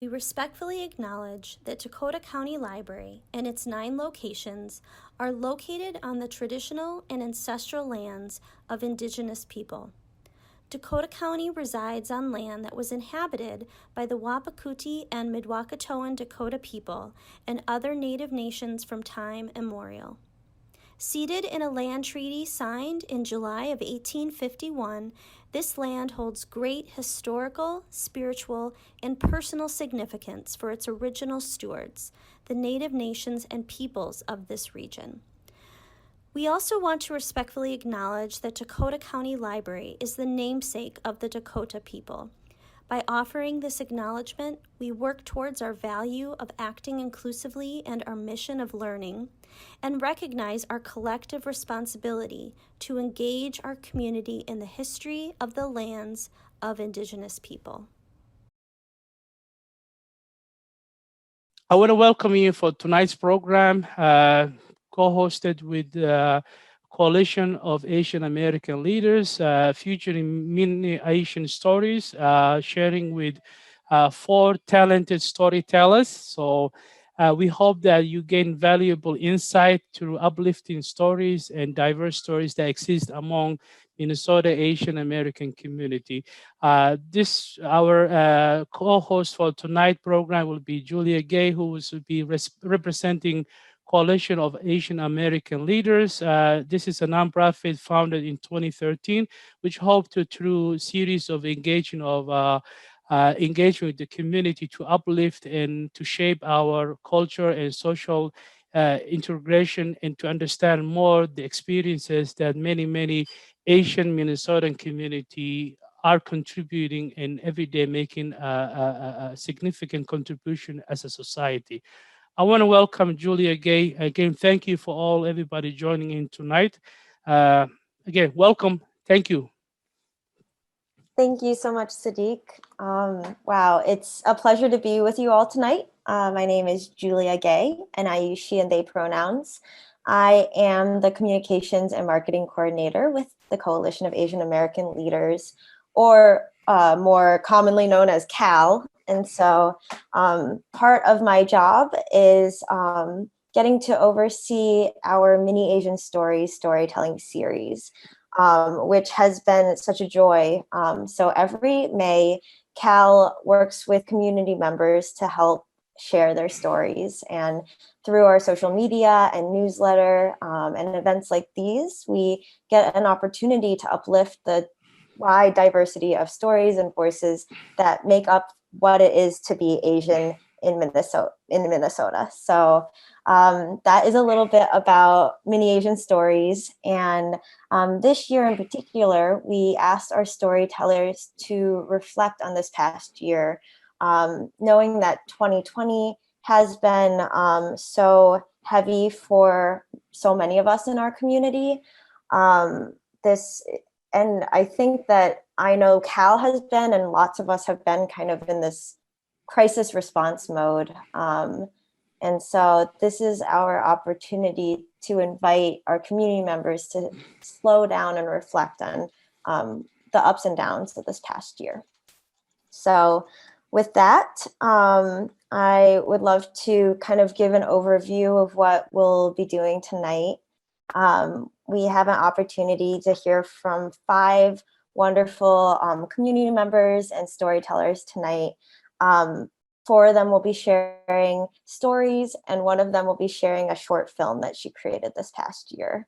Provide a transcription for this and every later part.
We respectfully acknowledge that Dakota County Library and its 9 locations are located on the traditional and ancestral lands of Indigenous people. Dakota County resides on land that was inhabited by the Wapakouté and Midwakatoan Dakota people and other Native nations from time immemorial. Seated in a land treaty signed in July of 1851, this land holds great historical, spiritual, and personal significance for its original stewards, the Native nations and peoples of this region. We also want to respectfully acknowledge that Dakota County Library is the namesake of the Dakota people. By offering this acknowledgement, we work towards our value of acting inclusively and our mission of learning, and recognize our collective responsibility to engage our community in the history of the lands of Indigenous people. I want to welcome you for tonight's program, co-hosted with Coalition of Asian American Leaders, featuring many Asian stories, sharing with 4 talented storytellers. So we hope that you gain valuable insight through uplifting stories and diverse stories that exist among Minnesota Asian American community. Our co-host for tonight program will be Julia Gay, who will be representing Coalition of Asian American Leaders. This is a nonprofit founded in 2013, which hope to, through series of engagement with the community, to uplift and to shape our culture and social integration, and to understand more the experiences that many Asian Minnesotan community are contributing and every day making a significant contribution as a society. I want to welcome Julia Gay. Again, thank you for everybody joining in tonight. Again, welcome. Thank you. Thank you so much, Sadiq. Wow, it's a pleasure to be with you all tonight. My name is Julia Gay, and I use she and they pronouns. I am the Communications and Marketing Coordinator with the Coalition of Asian American Leaders, or more commonly known as CAL. And so part of my job is getting to oversee our Mini Asian Stories storytelling series, which has been such a joy. So every May, CAL works with community members to help share their stories. And through our social media and newsletter and events like these, we get an opportunity to uplift the wide diversity of stories and voices that make up what it is to be Asian in Minnesota. So that is a little bit about Mini Asian Stories. And this year in particular, we asked our storytellers to reflect on this past year, knowing that 2020 has been so heavy for so many of us in our community. And I think that I know Cal has been, and lots of us have been kind of in this crisis response mode. And so this is our opportunity to invite our community members to slow down and reflect on the ups and downs of this past year. So with that, I would love to kind of give an overview of what we'll be doing tonight. We have an opportunity to hear from 5 wonderful community members and storytellers tonight. 4 of them will be sharing stories, and 1 of them will be sharing a short film that she created this past year.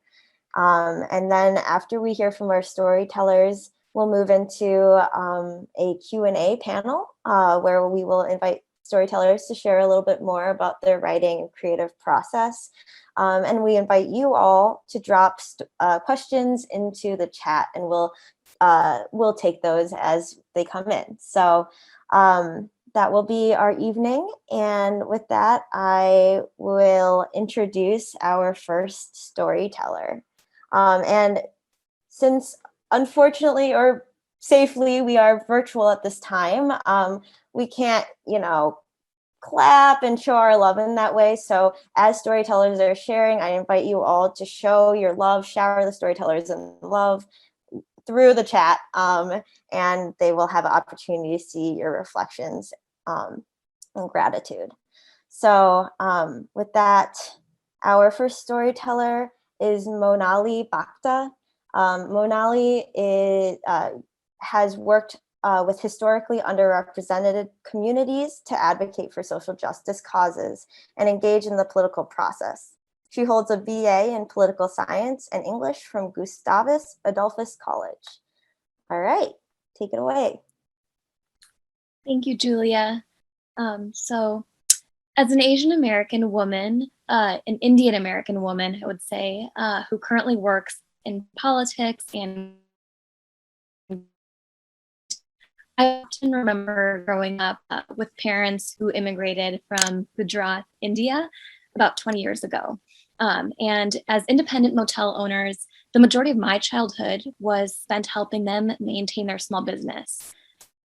And then after we hear from our storytellers, we'll move into a Q&A panel where we will invite storytellers to share a little bit more about their writing and creative process. And we invite you all to drop questions into the chat, and we'll take those as they come in. So that will be our evening. And with that, I will introduce our first storyteller. And since unfortunately or safely we are virtual at this time, we can't, clap and show our love in that way. So as storytellers are sharing, I invite you all to show your love, shower the storytellers in love through the chat, and they will have an opportunity to see your reflections and gratitude. So with that, our first storyteller is Monali Bhakta. Monali has worked with historically underrepresented communities to advocate for social justice causes and engage in the political process. She holds a BA in political science and English from Gustavus Adolphus College. All right, take it away. Thank you, Julia. So as an Asian American woman, an Indian American woman, I would say, who currently works in politics, and I often remember growing up with parents who immigrated from Gujarat, India, about 20 years ago. And as independent motel owners, the majority of my childhood was spent helping them maintain their small business.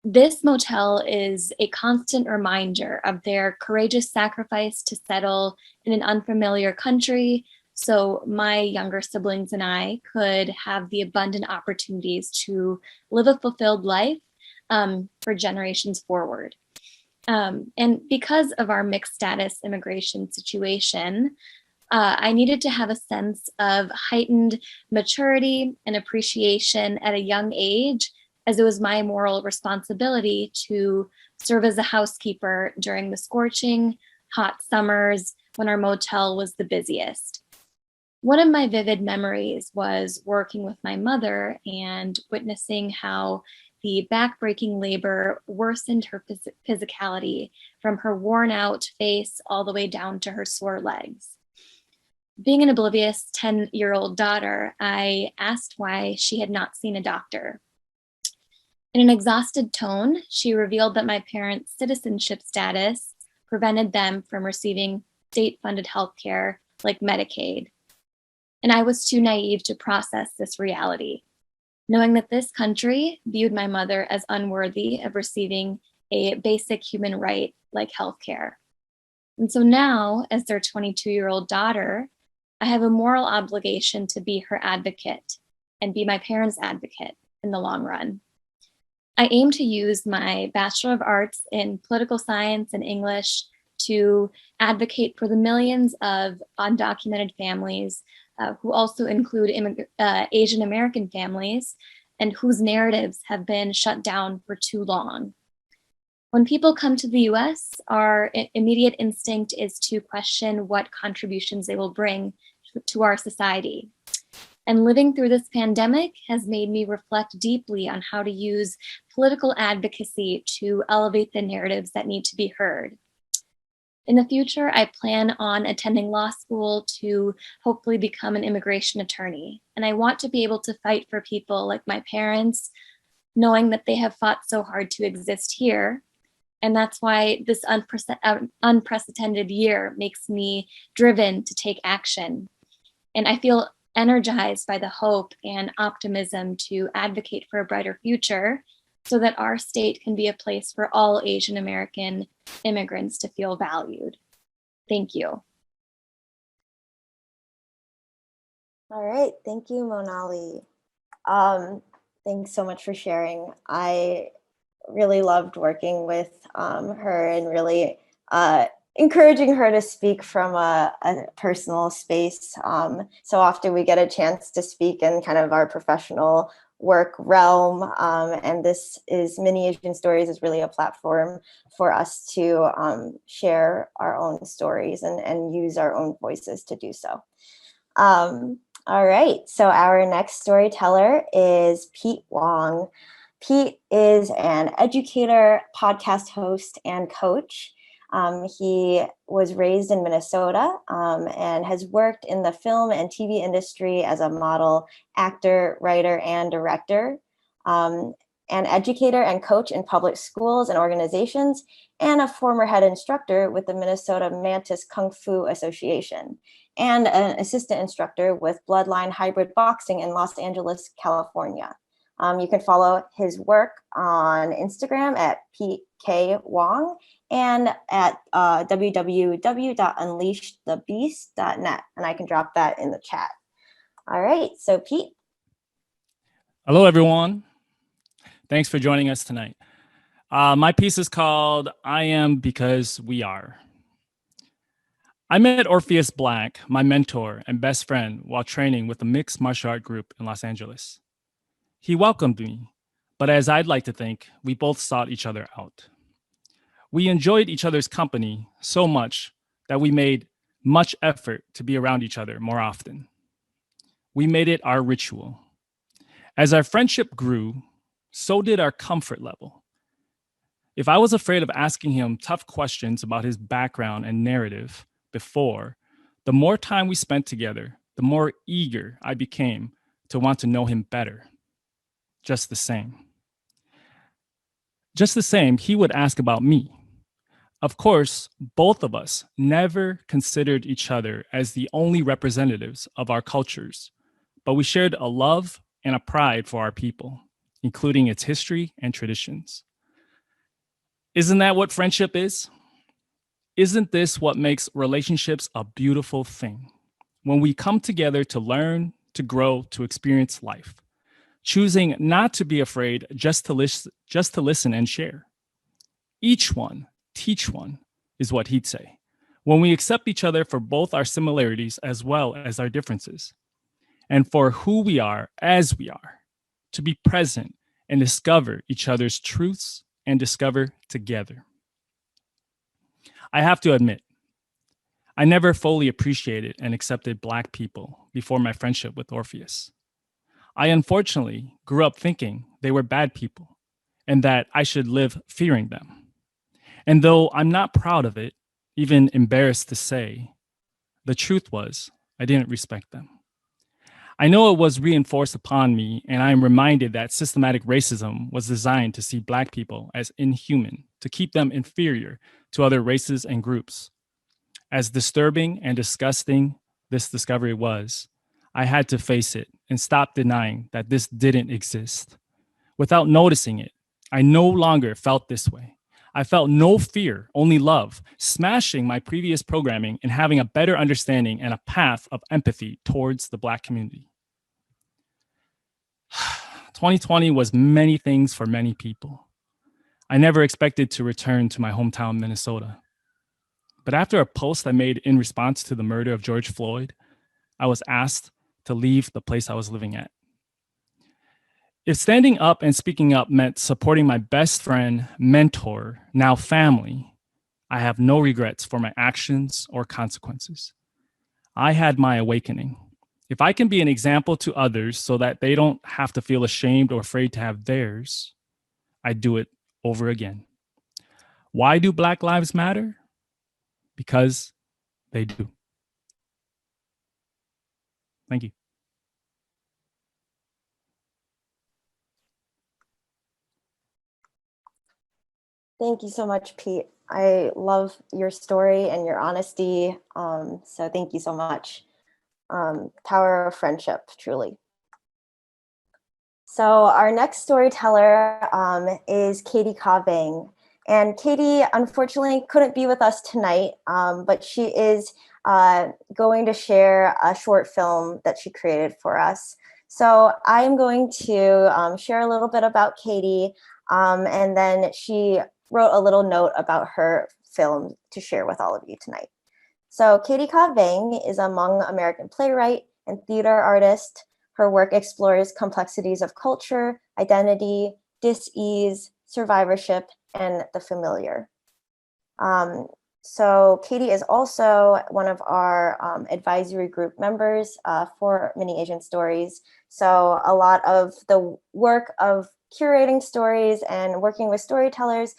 This motel is a constant reminder of their courageous sacrifice to settle in an unfamiliar country, so my younger siblings and I could have the abundant opportunities to live a fulfilled life for generations forward. And because of our mixed status immigration situation, I needed to have a sense of heightened maturity and appreciation at a young age, as it was my moral responsibility to serve as a housekeeper during the scorching hot summers when our motel was the busiest. One of my vivid memories was working with my mother and witnessing how the backbreaking labor worsened her physicality from her worn out face all the way down to her sore legs. Being an oblivious 10-year-old daughter, I asked why she had not seen a doctor. In an exhausted tone, she revealed that my parents' citizenship status prevented them from receiving state-funded health care like Medicaid. And I was too naive to process this reality, knowing that this country viewed my mother as unworthy of receiving a basic human right like health care. And so now, as their 22-year-old daughter, I have a moral obligation to be her advocate and be my parents' advocate in the long run. I aim to use my Bachelor of Arts in Political Science and English to advocate for the millions of undocumented families who also include Asian American families and whose narratives have been shut down for too long. When people come to the US, our immediate instinct is to question what contributions they will bring to our society. And living through this pandemic has made me reflect deeply on how to use political advocacy to elevate the narratives that need to be heard. In the future, I plan on attending law school to hopefully become an immigration attorney. And I want to be able to fight for people like my parents, knowing that they have fought so hard to exist here. And that's why this unprecedented year makes me driven to take action. And I feel energized by the hope and optimism to advocate for a brighter future so that our state can be a place for all Asian American immigrants to feel valued. Thank you. All right, thank you, Monali. Thanks so much for sharing. I really loved working with her and really encouraging her to speak from a personal space. So often we get a chance to speak in kind of our professional work realm, and this is Mini Asian Stories is really a platform for us to share our own stories and use our own voices to do so. All right, so our next storyteller is Pete Wong. Pete is an educator, podcast host, and coach. He was raised in Minnesota and has worked in the film and TV industry as a model, actor, writer, and director, an educator and coach in public schools and organizations, and a former head instructor with the Minnesota Mantis Kung Fu Association, and an assistant instructor with Bloodline Hybrid Boxing in Los Angeles, California. You can follow his work on Instagram at PK Wong and at www.unleashthebeast.net. And I can drop that in the chat. All right, so Pete. Hello, everyone. Thanks for joining us tonight. My piece is called I Am Because We Are. I met Orpheus Black, my mentor and best friend, while training with a mixed martial art group in Los Angeles. He welcomed me, but as I'd like to think, we both sought each other out. We enjoyed each other's company so much that we made much effort to be around each other more often. We made it our ritual. As our friendship grew, so did our comfort level. If I was afraid of asking him tough questions about his background and narrative before, the more time we spent together, the more eager I became to want to know him better. Just the same. Just the same, he would ask about me. Of course, both of us never considered each other as the only representatives of our cultures, but we shared a love and a pride for our people, including its history and traditions. Isn't that what friendship is? Isn't this what makes relationships a beautiful thing? When we come together to learn, to grow, to experience life, choosing not to be afraid, just to listen and share. Each one, teach one, is what he'd say. When we accept each other for both our similarities as well as our differences, and for who we are as we are, to be present and discover each other's truths and discover together. I have to admit, I never fully appreciated and accepted Black people before my friendship with Orpheus. I unfortunately grew up thinking they were bad people and that I should live fearing them. And though I'm not proud of it, even embarrassed to say, the truth was I didn't respect them. I know it was reinforced upon me, and I am reminded that systematic racism was designed to see Black people as inhuman, to keep them inferior to other races and groups. As disturbing and disgusting this discovery was, I had to face it and stop denying that this didn't exist. Without noticing it, I no longer felt this way. I felt no fear, only love, smashing my previous programming and having a better understanding and a path of empathy towards the Black community. 2020 was many things for many people. I never expected to return to my hometown, Minnesota. But after a post I made in response to the murder of George Floyd, I was asked to leave the place I was living at. If standing up and speaking up meant supporting my best friend, mentor, now family, I have no regrets for my actions or consequences. I had my awakening. If I can be an example to others so that they don't have to feel ashamed or afraid to have theirs, I do it over again. Why do Black lives matter? Because they do. Thank you. Thank you so much, Pete. I love your story and your honesty. So thank you so much. Power of friendship, truly. So our next storyteller is Katie Kaveng. And Katie, unfortunately, couldn't be with us tonight, but she is going to share a short film that she created for us. So I'm going to share a little bit about Katie, and then she wrote a little note about her film to share with all of you tonight. So Katie Kaveng is a Hmong American playwright and theater artist. Her work explores complexities of culture, identity, dis-ease, survivorship, and the familiar. So Katie is also one of our advisory group members for Mini Asian Stories. So a lot of the work of curating stories and working with storytellers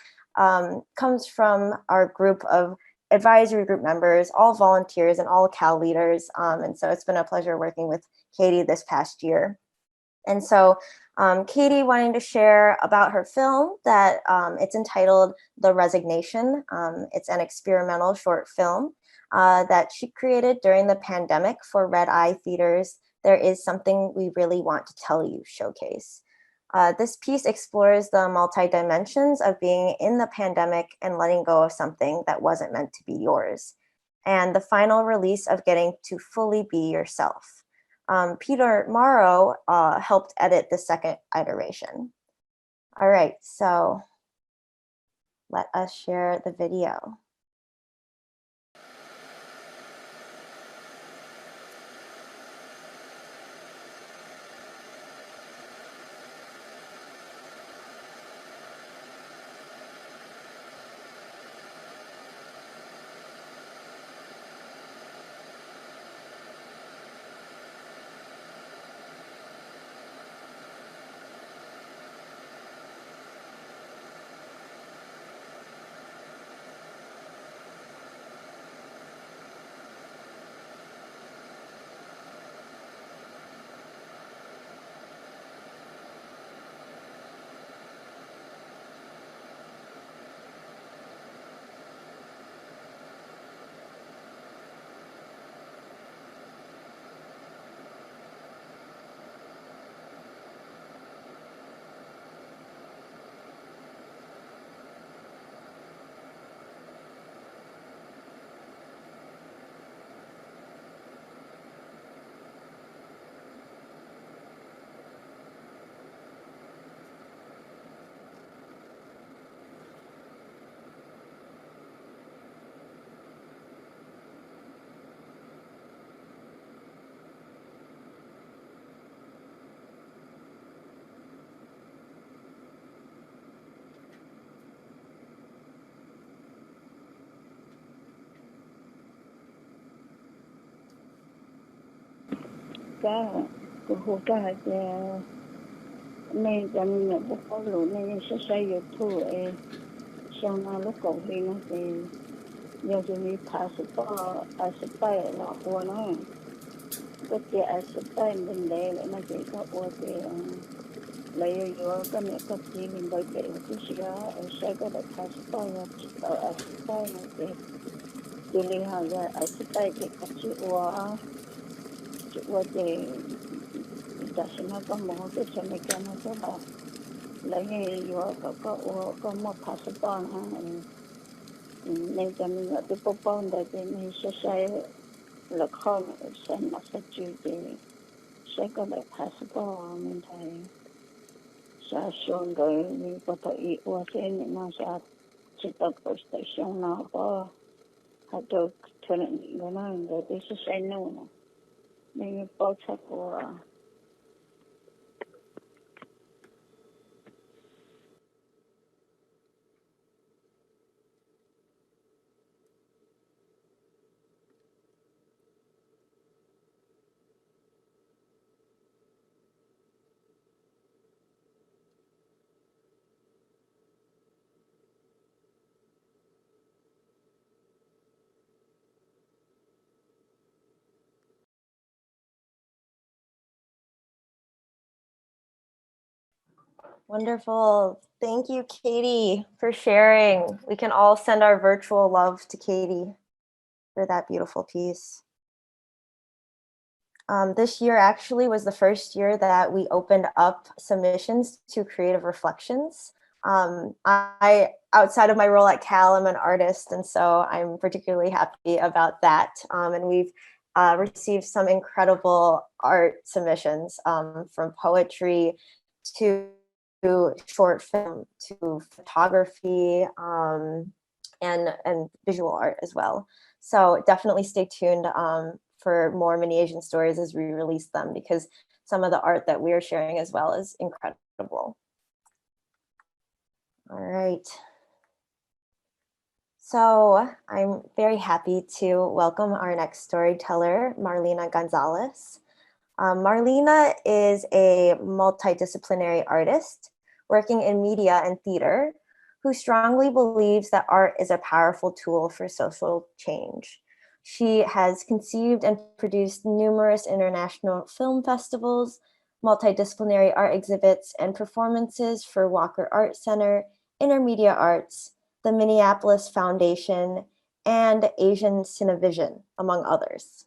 comes from our group of advisory group members, all volunteers and all CAL leaders. And so it's been a pleasure working with Katie this past year. And so Katie wanting to share about her film that it's entitled The Resignation. It's an experimental short film that she created during the pandemic for Red Eye Theater's There Is Something We Really Want to Tell You showcase. This piece explores the multi-dimensions of being in the pandemic and letting go of something that wasn't meant to be yours, and the final release of getting to fully be yourself. Peter Morrow helped edit the second iteration. All right, so let us share the video. Ka kuhuka ja nên trong nhà bố có lũ nên sẽ xây dựng thu xong mà lúc cầu thì nó thì giờ chúng mình thả sụp bay là qua nó có thể sụp bay bên đây là nó chỉ có qua thì lấy vô cái này có gì mình bay về cái gì đó sẽ có thể thả sụp bay là chỉ có sụp bay nó thì tôi liên hệ ra sụp bay thì có chữ qua thì ta sẽ nói có một cái xe này cái nó sẽ là lấy vô có một passport ha nên cho mình ở cái passport đây thì mình sẽ xây là con sẽ nó sẽ chịu thì sẽ có được passport mình thấy sẽ xuống rồi mình có thể qua xe này nó sẽ chỉ tập ở station nào có hay được thuận cái nó rồi thì sẽ xây nữa nên bao chắc của Wonderful. Thank you, Katie, for sharing. We can all send our virtual love to Katie for that beautiful piece. This year actually was the first year that we opened up submissions to Creative Reflections. I, outside of my role at Cal, I'm an artist, and so I'm particularly happy about that. And we've received some incredible art submissions, from poetry to short film to photography, and visual art as well. So definitely stay tuned for more Mini Asian stories as we release them, because some of the art that we are sharing as well is incredible. All right. So I'm very happy to welcome our next storyteller, Marlena Gonzalez. Marlena is a multidisciplinary artist working in media and theater who strongly believes that art is a powerful tool for social change. She has conceived and produced numerous international film festivals, multidisciplinary art exhibits, and performances for Walker Art Center, Intermedia Arts, the Minneapolis Foundation, and Asian Cinevision, among others.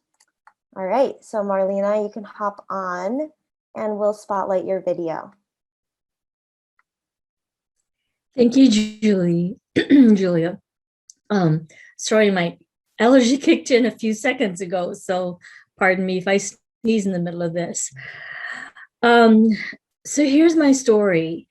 All right, so Marlena, you can hop on and we'll spotlight your video. Thank you, Julia. Sorry, my allergy kicked in a few seconds ago, so pardon me if I sneeze in the middle of this. So here's my story.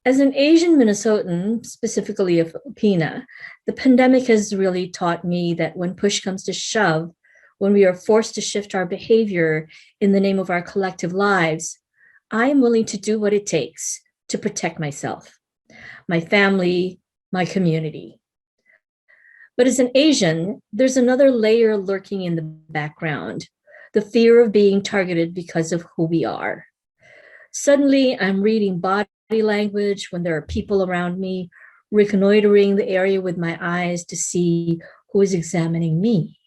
As an Asian Minnesotan, specifically a Filipina, the pandemic has really taught me that when push comes to shove, when we are forced to shift our behavior in the name of our collective lives, I am willing to do what it takes to protect myself, my family, my community. But as an Asian, there's another layer lurking in the background, the fear of being targeted because of who we are. Suddenly, I'm reading body language when there are people around me, reconnoitering the area with my eyes to see who is examining me.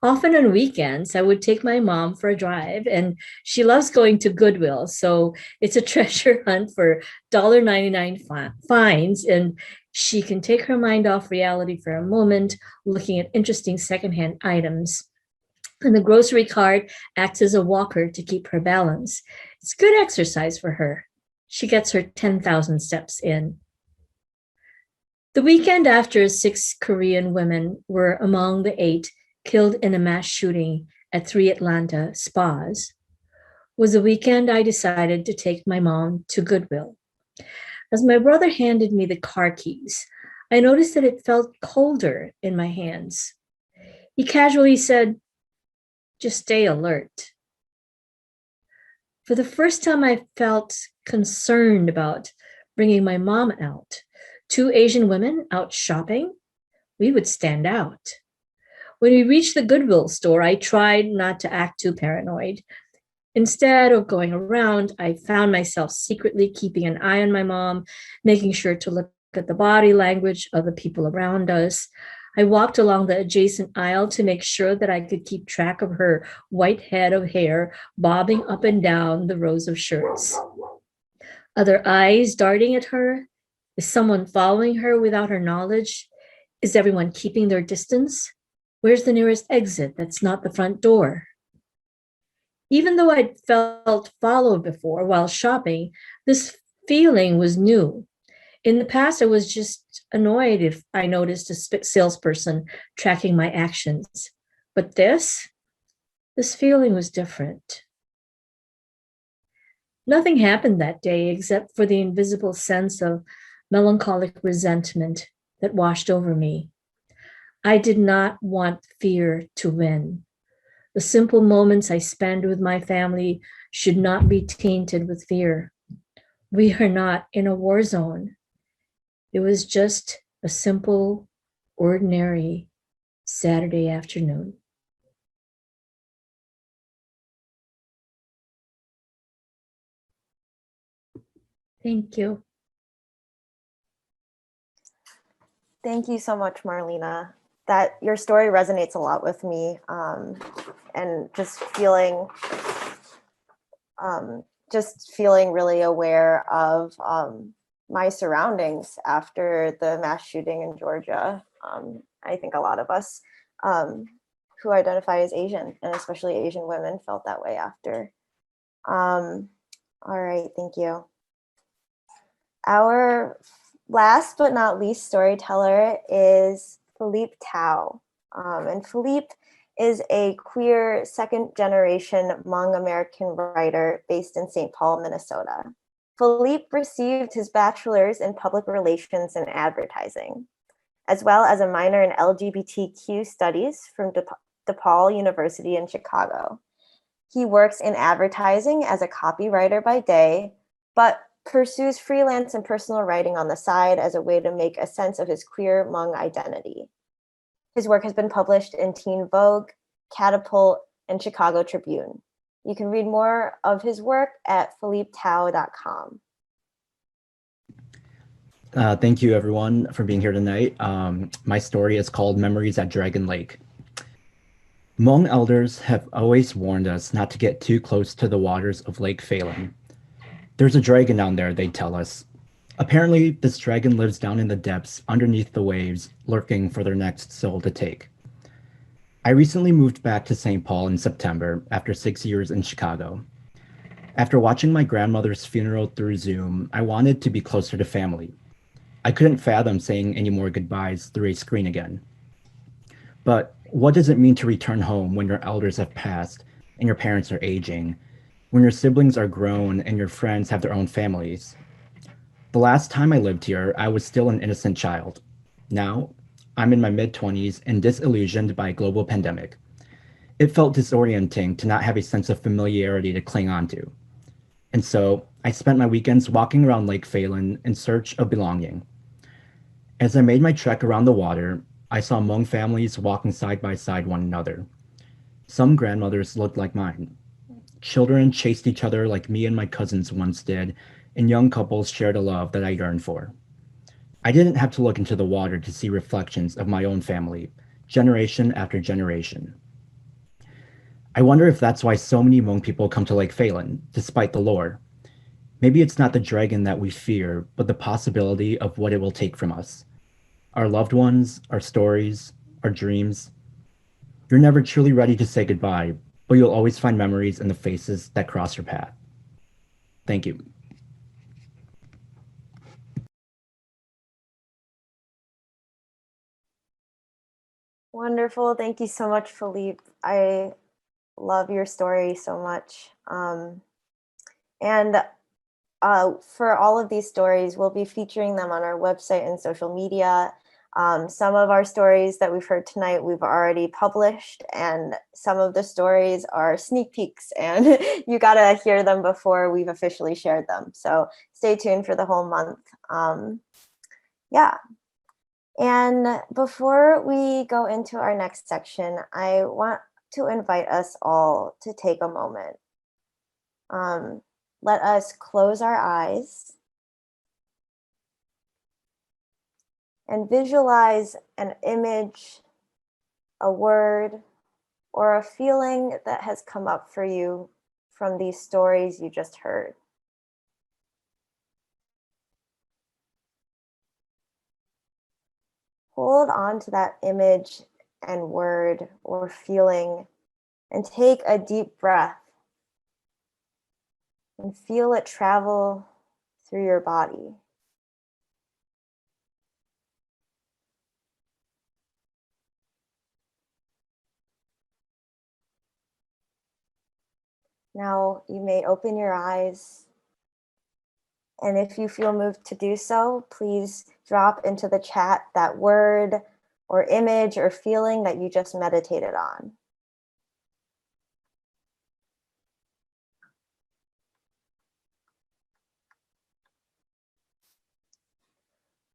Often on weekends, I would take my mom for a drive, and she loves going to Goodwill. So it's a treasure hunt for $1.99 finds, and she can take her mind off reality for a moment, looking at interesting secondhand items. And the grocery cart acts as a walker to keep her balance. It's good exercise for her. She gets her 10,000 steps in. The weekend after 6 Korean women were among the 8 killed in a mass shooting at 3 Atlanta spas was a weekend I decided to take my mom to Goodwill. As my brother handed me the car keys, I noticed that it felt colder in my hands. He casually said, "Just stay alert." For the first time, I felt concerned about bringing my mom out. 2 Asian women out shopping, we would stand out. When we reached the Goodwill store, I tried not to act too paranoid. Instead of going around, I found myself secretly keeping an eye on my mom, making sure to look at the body language of the people around us. I walked along the adjacent aisle to make sure that I could keep track of her white head of hair bobbing up and down the rows of shirts. Other eyes darting at her? Is someone following her without her knowledge? Is everyone keeping their distance? Where's the nearest exit that's not the front door? Even though I'd felt followed before while shopping, this feeling was new. In the past, I was just annoyed if I noticed a salesperson tracking my actions. But this feeling was different. Nothing happened that day except for the invisible sense of melancholic resentment that washed over me. I did not want fear to win. The simple moments I spend with my family should not be tainted with fear. We are not in a war zone. It was just a simple, ordinary Saturday afternoon. Thank you. Thank you so much, Marlena. That your story resonates a lot with me, and just feeling really aware of my surroundings after the mass shooting in Georgia. I think a lot of us who identify as Asian, and especially Asian women, felt that way after. All right, thank you. Our last but not least storyteller is Philippe Tao. And Philippe is a queer second-generation Hmong American writer based in St. Paul, Minnesota. Philippe received his bachelor's in public relations and advertising, as well as a minor in LGBTQ studies from DePaul University in Chicago. He works in advertising as a copywriter by day, but pursues freelance and personal writing on the side as a way to make a sense of his queer Hmong identity. His work has been published in Teen Vogue, Catapult, and Chicago Tribune. You can read more of his work at philippetao.com. Thank you, everyone, for being here tonight. My story is called Memories at Dragon Lake. Hmong elders have always warned us not to get too close to the waters of Lake Phelan. There's a dragon down there, they tell us. Apparently, this dragon lives down in the depths underneath the waves, lurking for their next soul to take. I recently moved back to St. Paul in September after 6 years in Chicago. After watching my grandmother's funeral through Zoom, I wanted to be closer to family. I couldn't fathom saying any more goodbyes through a screen again. But what does it mean to return home when your elders have passed and your parents are aging? When your siblings are grown and your friends have their own families? The last time I lived here, I was still an innocent child. Now, I'm in my mid-20s and disillusioned by a global pandemic. It felt disorienting to not have a sense of familiarity to cling on to. And so, I spent my weekends walking around Lake Phelan in search of belonging. As I made my trek around the water, I saw Hmong families walking side by side one another. Some grandmothers looked like mine. Children chased each other like me and my cousins once did, and young couples shared a love that I yearned for. I didn't have to look into the water to see reflections of my own family, generation after generation. I wonder if that's why so many Hmong people come to Lake Phelan, despite the lore. Maybe it's not the dragon that we fear, but the possibility of what it will take from us. Our loved ones, our stories, our dreams. You're never truly ready to say goodbye, but you'll always find memories in the faces that cross your path. Thank you. Wonderful. Thank you so much, Philippe. I love your story so much. And for all of these stories, we'll be featuring them on our website and social media. Some of our stories that we've heard tonight, we've already published, and some of the stories are sneak peeks, and you gotta hear them before we've officially shared them. So stay tuned for the whole month. Yeah. And before we go into our next section, I want to invite us all to take a moment. Let us close our eyes and visualize an image, a word, or a feeling that has come up for you from these stories you just heard. Hold on to that image and word or feeling and take a deep breath and feel it travel through your body. Now you may open your eyes, and if you feel moved to do so, please drop into the chat that word or image or feeling that you just meditated on.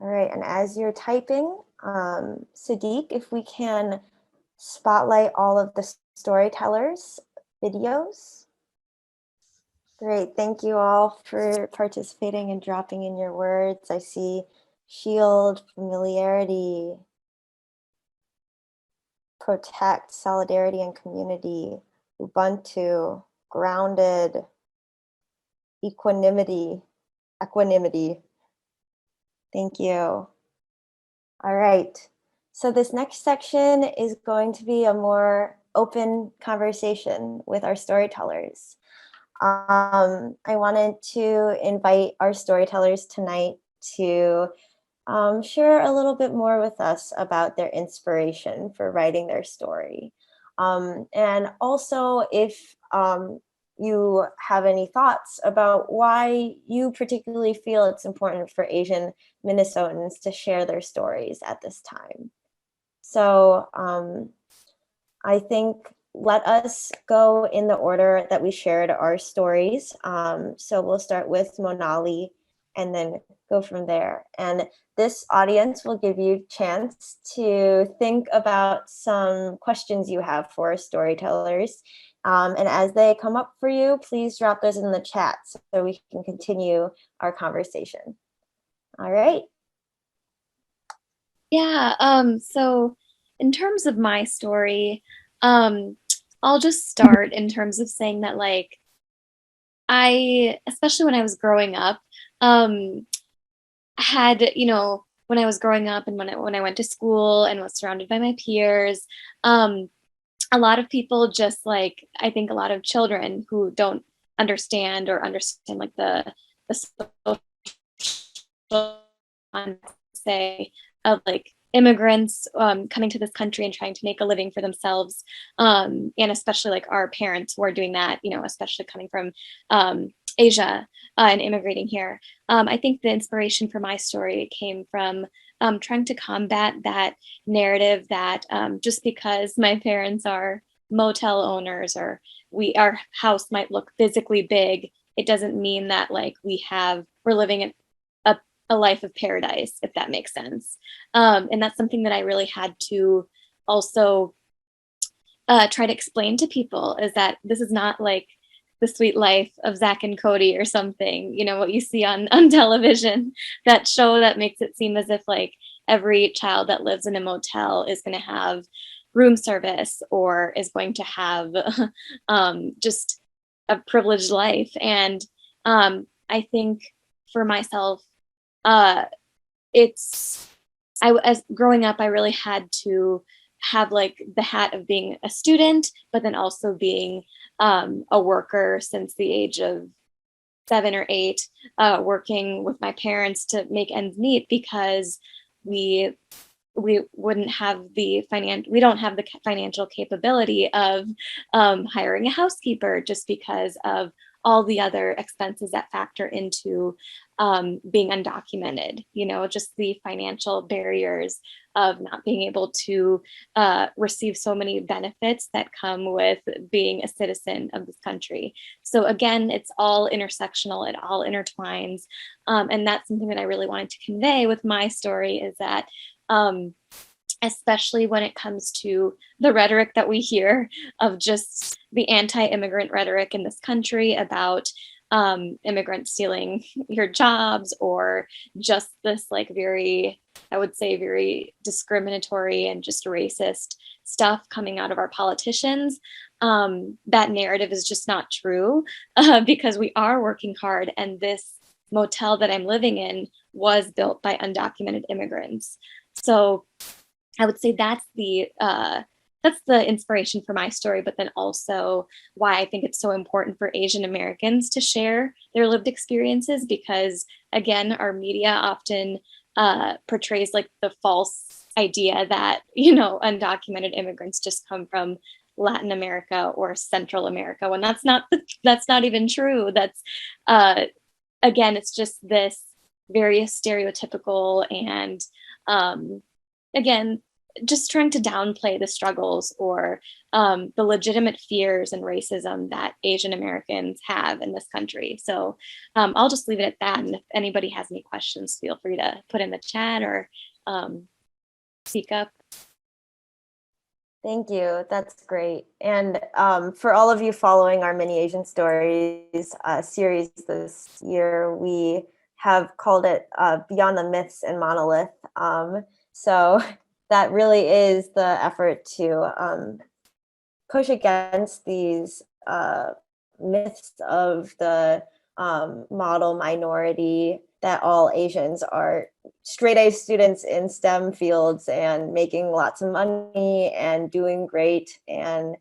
All right, and as you're typing, Sadiq, if we can spotlight all of the storytellers' videos. Great, thank you all for participating and dropping in your words. I see shield, familiarity, protect, solidarity and community, Ubuntu, grounded, equanimity. Thank you. All right, so this next section is going to be a more open conversation with our storytellers. I wanted to invite our storytellers tonight to share a little bit more with us about their inspiration for writing their story. And also if you have any thoughts about why you particularly feel it's important for Asian Minnesotans to share their stories at this time. So I think let us go in the order that we shared our stories. So we'll start with Monali and then go from there. And this audience will give you a chance to think about some questions you have for our storytellers. And as they come up for you, please drop those in the chat so we can continue our conversation. All right. Yeah, so in terms of my story, I'll just start in terms of saying that, like, especially when I was growing up, had, when I was growing up and when I went to school and was surrounded by my peers, a lot of people just like, I think a lot of children who don't understand like the social say of like immigrants coming to this country and trying to make a living for themselves, and especially like our parents who are doing that, especially coming from Asia and immigrating here. I think the inspiration for my story came from trying to combat that narrative that just because my parents are motel owners or our house might look physically big, it doesn't mean that like we're living in a life of paradise, if that makes sense. And that's something that I really had to also try to explain to people, is that this is not like the sweet life of Zach and Cody or something, you know, what you see on television, that show that makes it seem as if like every child that lives in a motel is going to have room service or is going to have just a privileged life. And I think for myself, as growing up, I really had to have like the hat of being a student, but then also being a worker since the age of 7 or 8, working with my parents to make ends meet, because we wouldn't have we don't have the financial capability of hiring a housekeeper, just because of all the other expenses that factor into being undocumented, you know, just the financial barriers of not being able to receive so many benefits that come with being a citizen of this country. So again, it's all intersectional, it all intertwines. And that's something that I really wanted to convey with my story, is that especially when it comes to the rhetoric that we hear of just the anti-immigrant rhetoric in this country about immigrants stealing your jobs, or just this like very, I would say, very discriminatory and just racist stuff coming out of our politicians. That narrative is just not true, because we are working hard, and this motel that I'm living in was built by undocumented immigrants. So I would say that's the inspiration for my story, but then also why I think it's so important for Asian Americans to share their lived experiences, because again, our media often portrays like the false idea that, you know, undocumented immigrants just come from Latin America or Central America, when that's not even true. That's again, it's just this very stereotypical and again, just trying to downplay the struggles or the legitimate fears and racism that Asian Americans have in this country. So I'll just leave it at that. And if anybody has any questions, feel free to put in the chat or speak up. Thank you. That's great. And for all of you following our Mini Asian Stories series this year, we have called it Beyond the Myths and Monolith. So that really is the effort to push against these myths of the model minority, that all Asians are straight A students in STEM fields and making lots of money and doing great and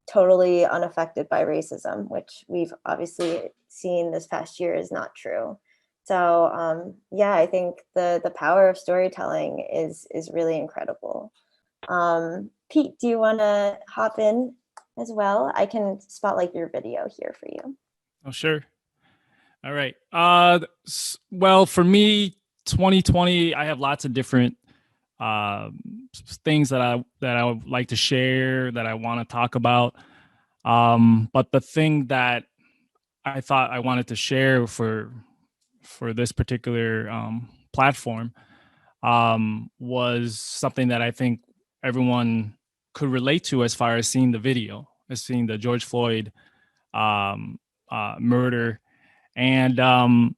totally unaffected by racism, which we've obviously seen this past year is not true. So yeah, I think the power of storytelling is really incredible. Pete, do you want to hop in as well? I can spotlight your video here for you. Oh, sure. All right. Well, for me, 2020, I have lots of different things that I would like to share, that I want to talk about. But the thing that I thought I wanted to share for this particular platform was something that I think everyone could relate to, as far as seeing the video, as seeing the George Floyd murder. And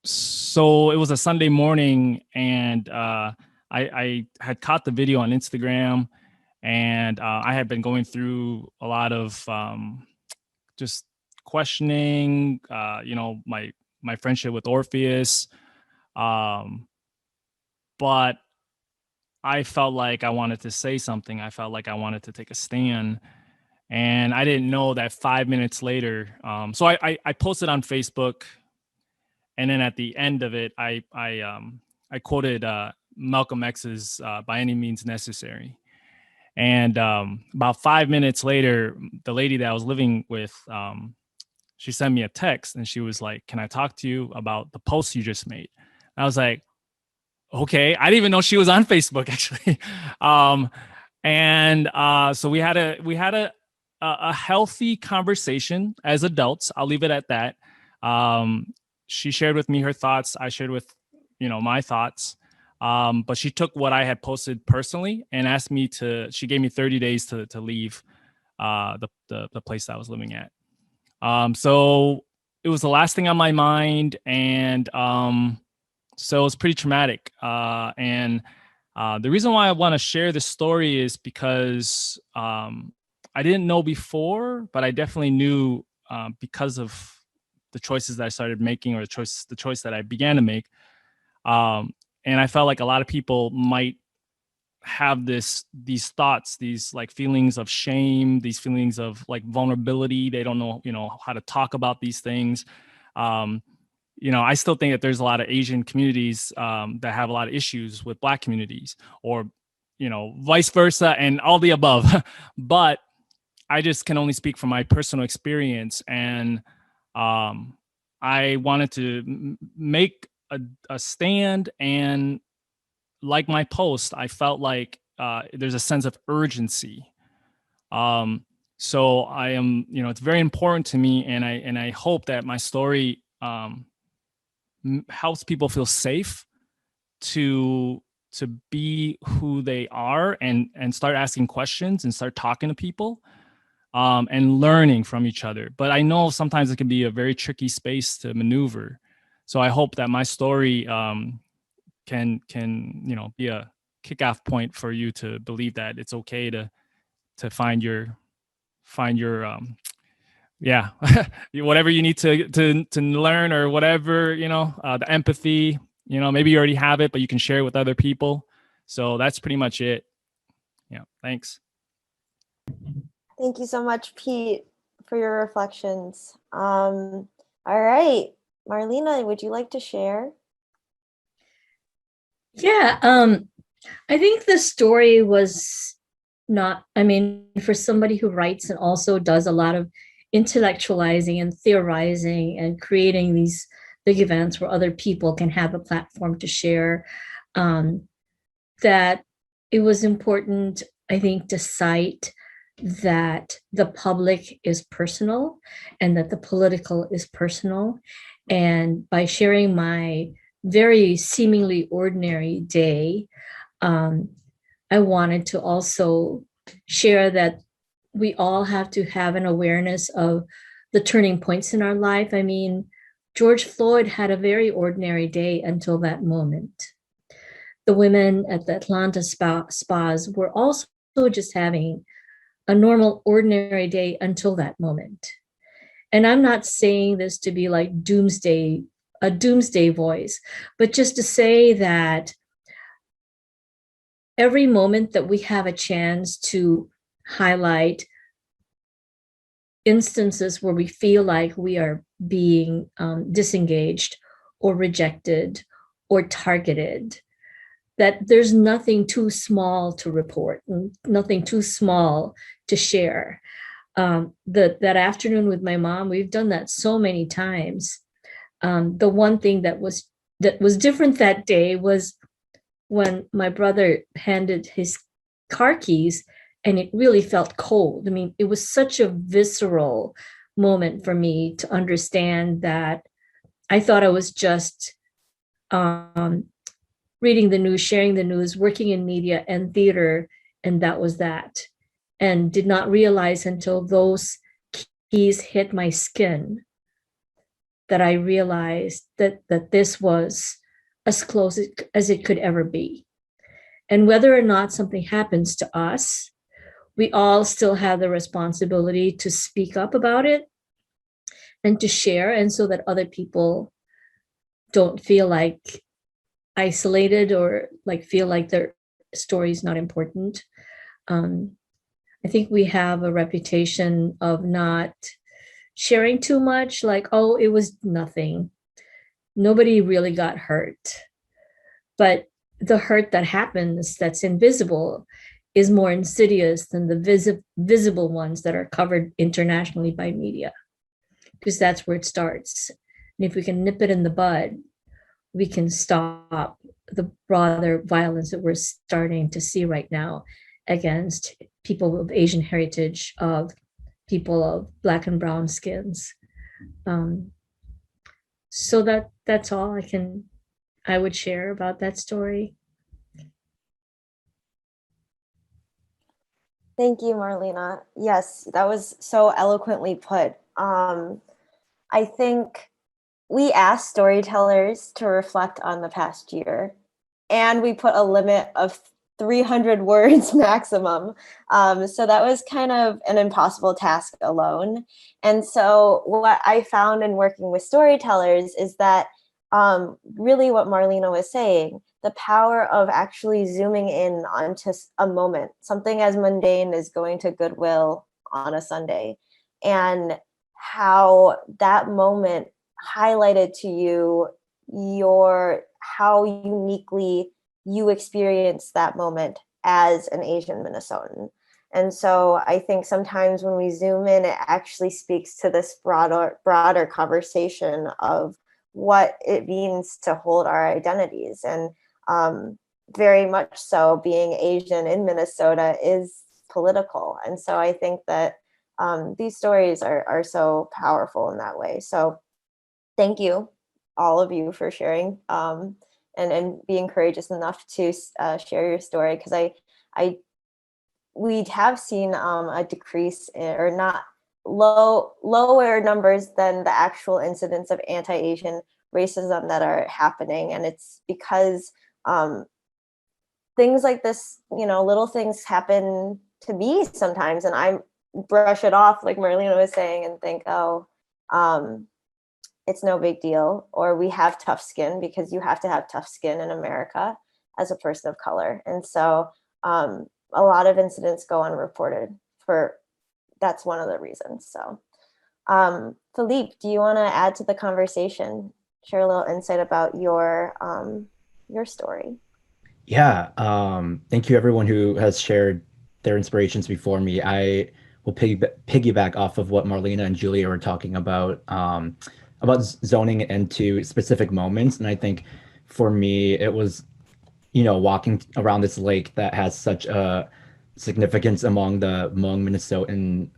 so it was a Sunday morning, and I had caught the video on Instagram, and I had been going through a lot of just questioning, my friendship with Orpheus. But I felt like I wanted to say something. I felt like I wanted to take a stand. And I didn't know that 5 minutes later. So I posted on Facebook. And then at the end of it, I quoted Malcolm X's By Any Means Necessary. And about 5 minutes later, the lady that I was living with, she sent me a text and she was like, "Can I talk to you about the post you just made?" I was like, okay. I didn't even know she was on Facebook actually. So we had a healthy conversation as adults. I'll leave it at that. She shared with me her thoughts. I shared with, my thoughts. But she took what I had posted personally and asked me she gave me 30 days to leave the place that I was living at. So it was the last thing on my mind. And so it was pretty traumatic. The reason why I want to share this story is because I didn't know before, but I definitely knew because of the choices that I started making, or the choice that I began to make. And I felt like a lot of people might have these thoughts, these like feelings of shame, these feelings of like vulnerability. They don't know, how to talk about these things. I still think that there's a lot of Asian communities that have a lot of issues with Black communities, or, vice versa, and all the above. But I just can only speak from my personal experience. And I wanted to make a stand, and like my post, I felt like there's a sense of urgency. So I am, it's very important to me, and I hope that my story helps people feel safe to be who they are, and start asking questions and start talking to people, and learning from each other. But I know sometimes it can be a very tricky space to maneuver. So I hope that my story can be a kickoff point for you to believe that it's okay to find your whatever you need to learn, or whatever, the empathy, maybe you already have it, but you can share it with other people. So that's pretty much it. Yeah. Thanks. Thank you so much, Pete, for your reflections. All right, Marlena, would you like to share? Yeah, I think the story was not, for somebody who writes and also does a lot of intellectualizing and theorizing and creating these big events where other people can have a platform to share, that it was important, I think, to cite that the public is personal and that the political is personal. And by sharing my very seemingly ordinary day, I wanted to also share that we all have to have an awareness of the turning points in our life. George Floyd had a very ordinary day until that moment. The women at the Atlanta spas were also just having a normal, ordinary day until that moment. And I'm not saying this to be like a doomsday voice, but just to say that every moment that we have a chance to highlight instances where we feel like we are being disengaged or rejected or targeted, that there's nothing too small to report, nothing too small to share. That afternoon with my mom, we've done that so many times. The one thing that was different that day was when my brother handed his car keys, and it really felt cold. It was such a visceral moment for me to understand that I thought I was just reading the news, sharing the news, working in media and theater, and that was that. And did not realize until those keys hit my skin that I realized that this was as close as it could ever be. And whether or not something happens to us, we all still have the responsibility to speak up about it and to share, and so that other people don't feel like isolated or like feel like their story is not important. I think we have a reputation of not sharing too much, like, oh, it was nothing. Nobody really got hurt. But the hurt that happens that's invisible is more insidious than the visible ones that are covered internationally by media. because that's where it starts. And if we can nip it in the bud, we can stop the broader violence that we're starting to see right now against people of Asian heritage, of people of Black and brown skins. So that's all I would share about that story. Thank you, Marlena. Yes, that was so eloquently put. I think we asked storytellers to reflect on the past year, and we put a limit of 300 words maximum. So that was kind of an impossible task alone. And so what I found in working with storytellers is that really what Marlena was saying, the power of actually zooming in onto a moment, something as mundane as going to Goodwill on a Sunday, and how that moment highlighted to you how uniquely you experience that moment as an Asian Minnesotan. And so I think sometimes when we zoom in, it actually speaks to this broader conversation of what it means to hold our identities. And very much so, being Asian in Minnesota is political. And so I think that these stories are so powerful in that way. So thank you, all of you, for sharing and being courageous enough to share your story, because we have seen a decrease or not lower numbers than the actual incidents of anti-Asian racism that are happening. And it's because things like this, little things happen to me sometimes, and I brush it off, like Marlena was saying, and think, oh, it's no big deal, or we have tough skin, because you have to have tough skin in America as a person of color. And so a lot of incidents go unreported that's one of the reasons. So Philippe, do you want to add to the conversation, share a little insight about your story? Yeah, thank you everyone who has shared their inspirations before me. I will piggyback off of what Marlena and Julia were talking about zoning into specific moments. And I think for me, it was, walking around this lake that has such a significance among the Hmong Minnesotan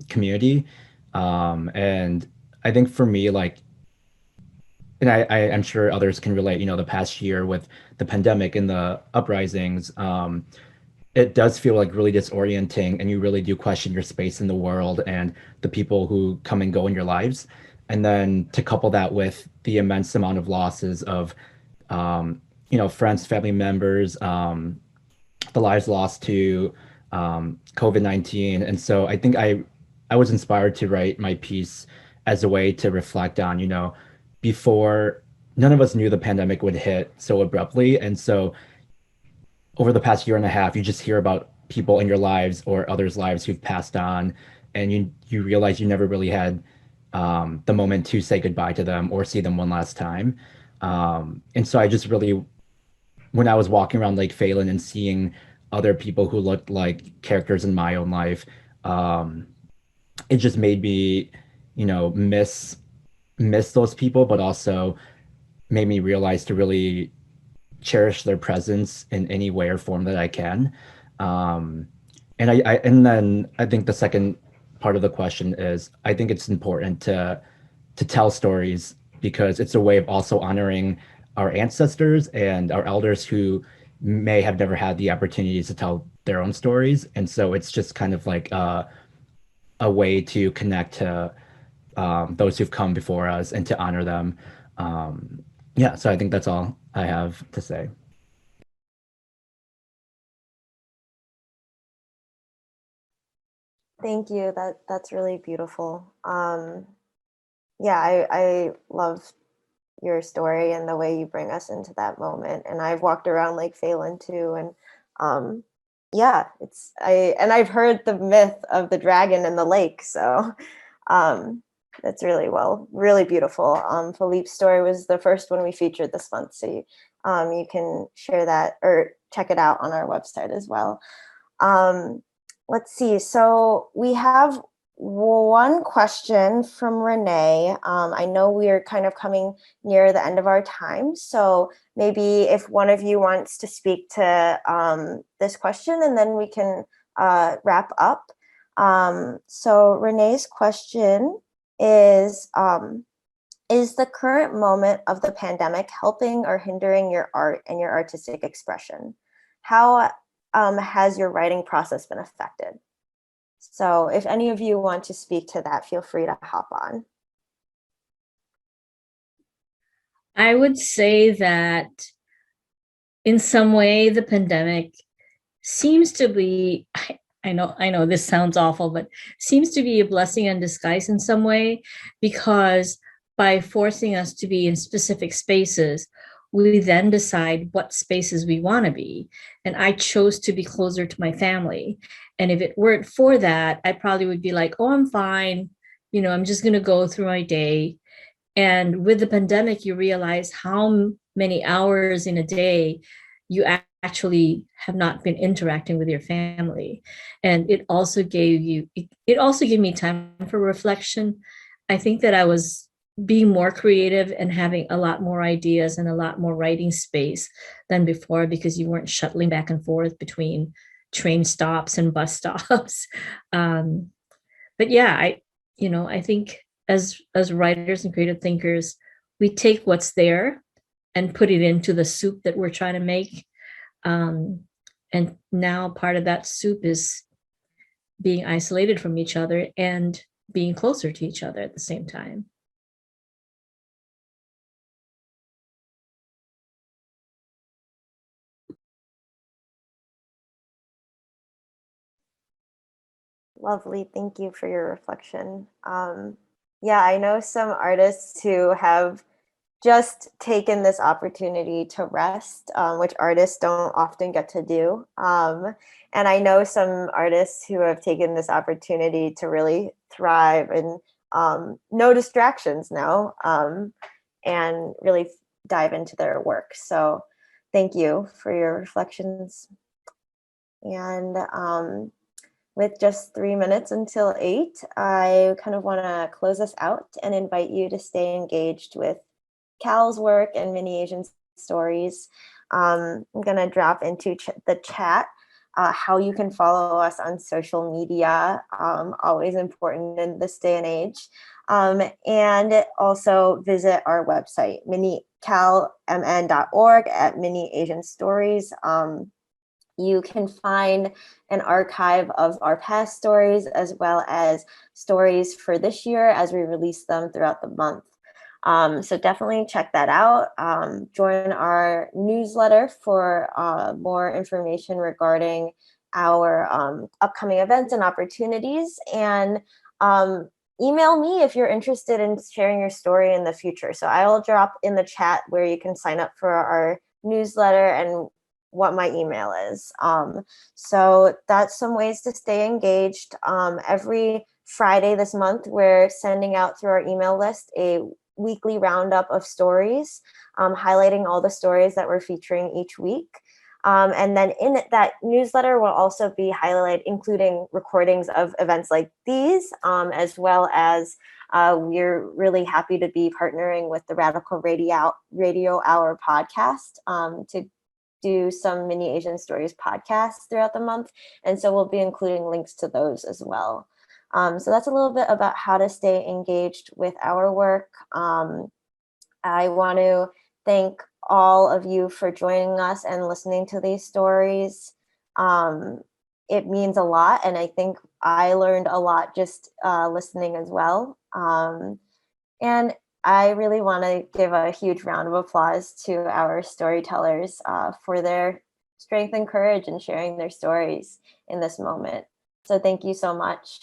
community. And I think for me, and I'm sure others can relate, the past year with the pandemic and the uprisings, it does feel like really disorienting, and you really do question your space in the world and the people who come and go in your lives. And then to couple that with the immense amount of losses of, friends, family members, the lives lost to COVID-19. And so I think I was inspired to write my piece as a way to reflect on, before, none of us knew the pandemic would hit so abruptly. And so over the past year and a half, you just hear about people in your lives or others' lives who've passed on, and you realize you never really had the moment to say goodbye to them or see them one last time. And so I just really, when I was walking around Lake Phalen and seeing other people who looked like characters in my own life, it just made me, miss those people, but also made me realize to really cherish their presence in any way or form that I can. And then I think the second part of the question is, I think it's important to tell stories, because it's a way of also honoring our ancestors and our elders who may have never had the opportunity to tell their own stories. And so it's just kind of like a way to connect to those who've come before us and to honor them. So I think that's all I have to say. Thank you. That's really beautiful. I love your story and the way you bring us into that moment. And I've walked around Lake Phalen too, and I've heard the myth of the dragon in the lake. So that's really beautiful. Philippe's story was the first one we featured this month, so you can share that or check it out on our website as well. Let's see. So we have one question from Renee. I know we are kind of coming near the end of our time, so maybe if one of you wants to speak to this question, and then we can wrap up. So Renee's question is the current moment of the pandemic helping or hindering your art and your artistic expression? How has your writing process been affected? So if any of you want to speak to that, feel free to hop on. I would say that in some way, the pandemic seems to be, I know this sounds awful, but seems to be a blessing in disguise in some way, because by forcing us to be in specific spaces, we then decide what spaces we want to be. And I chose to be closer to my family. And if it weren't for that, I probably would be like, oh, I'm fine. You know, I'm just going to go through my day. And with the pandemic, you realize how many hours in a day you actually have not been interacting with your family. And it also gave me time for reflection. I think that I was being more creative and having a lot more ideas and a lot more writing space than before, because you weren't shuttling back and forth between train stops and bus stops. But yeah, I think as writers and creative thinkers, we take what's there and put it into the soup that we're trying to make. And now part of that soup is being isolated from each other and being closer to each other at the same time. Lovely. Thank you for your reflection. Yeah, I know some artists who have just taken this opportunity to rest, which artists don't often get to do. And I know some artists who have taken this opportunity to really thrive and no distractions now, and really dive into their work. So thank you for your reflections. And with just 3 minutes until 8, I kind of want to close us out and invite you to stay engaged with Cal's work and Mini Asian Stories. I'm going to drop into the chat how you can follow us on social media, always important in this day and age. And also visit our website, calmn.org at Mini Asian Stories. You can find an archive of our past stories as well as stories for this year as we release them throughout the month. So definitely check that out. Join our newsletter for more information regarding our upcoming events and opportunities. And email me if you're interested in sharing your story in the future. So I will drop in the chat where you can sign up for our newsletter and what my email is. So that's some ways to stay engaged. Every Friday this month, we're sending out through our email list a weekly roundup of stories, highlighting all the stories that we're featuring each week. And then in that newsletter will also be highlighted, including recordings of events like these, as well as we're really happy to be partnering with the Radical Radio Hour podcast to do some Mini Asian Stories podcasts throughout the month. And so we'll be including links to those as well. So that's a little bit about how to stay engaged with our work. I want to thank all of you for joining us and listening to these stories. It means a lot, and I think I learned a lot just listening as well. And I really want to give a huge round of applause to our storytellers for their strength and courage in sharing their stories in this moment. So thank you so much.